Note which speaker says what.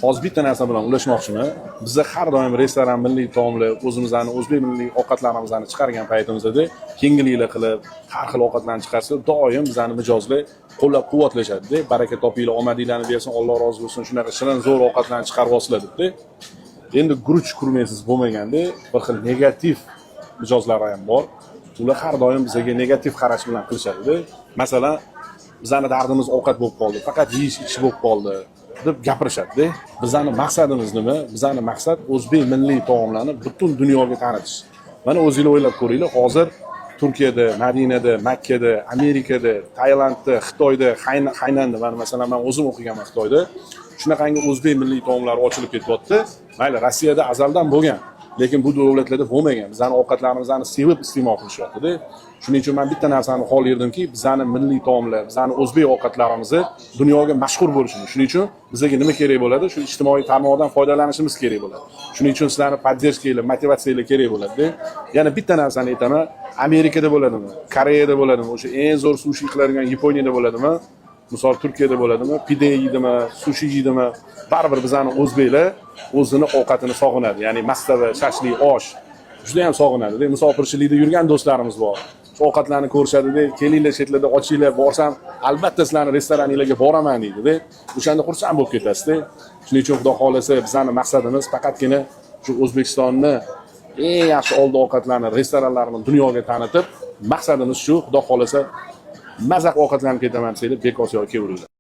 Speaker 1: hozir bitta narsa bilan ulashmoqchiman. Biz har doim restoran milliy taomlar, o'zimizning o'zbek milliy ovqatlarimizni chiqargan paytimizda yengilliklar qilib, har xil ovqatlarni chiqarsa, doim bizani mijozlar qo'llab-quvvatlashadi. Baraka topinglar, omadinglarni bersin, Alloh rozi bo'lsin, shunaqa shirin zo'r ovqatlarni chiqarib debdi. Endi guruch kurmaysiz bo'lmaganda, bir xil negativ mijozlar ham bor. Ular har doim bizga negativ qarash bilan qilishadi. Masalan, bizning dardimiz ovqat bo'lib qoldi, faqat yeyish-ichish bo'lib qoldi deb gapirishadi. Bizning maqsadimiz nima? Bizning maqsad o'zbek milliy taomlarni butun dunyoga tanitish. Mana o'zingizlar o'ylab ko'ringlar, hozir Turkiyada, Madinada, Makkada, Amerikada, Tailandda, Xitoyda, Haynanda, mana masalan men o'zim o'qiganman Xitoyda. Shunaqangi o'zbek milliy taomlari ochilib ketyapti. Mayli, Rossiyada azaldan bo'lgan, lekin bu davlatlarda bo'lmagan. Bizning ovqatlarimizni sevib iste'mol qilishyapti-da. Shuning uchun men bitta narsani xohlardimki, bizning milliy taomlar, bizning o'zbek ovqatlarimizni dunyoga mashhur bo'lishini. Shuning uchun bizga nima kerak bo'ladi? Shu ijtimoiy tarmoqdan foydalanishimiz kerak bo'ladi. Shuning uchun sizlarning podдержкаңlar, motivatsiyanglar kerak bo'ladi-da. Yana bitta narsani aytaman, Amerikada bo'ladimi, Koreyada bo'ladimi, o'sha eng zo'r sushi qiladigan Yaponiyada bo'ladimi? Misol Turkiyada bo'ladimi, pide yeydimi, sushi yeydimi, baribir bizani o'zbeklar o'zini ovqatini sog'inadi. Ya'ni mastava, shashlik, osh juda ham sog'inadi. Misol pirchilikda yurgan do'stlarimiz bor. Shu ovqatlarni ko'rishadi-da, kelinglar chetlarda ochinglar, borsam albatta sizlarning restoraningizga boraman deydi-da. O'shanda xursand bo'lib ketasiz-da. Shuning uchun Xudo xolasa bizning maqsadimiz faqatgina shu O'zbekistonni eng yaxshi oldi ovqatlarni, restoranlarni dunyoga tanitib, maqsadimiz shu. Xudo xolasa mazaq ovqatlanib ketaman desanglar, bekor yo'q kelaveringlar.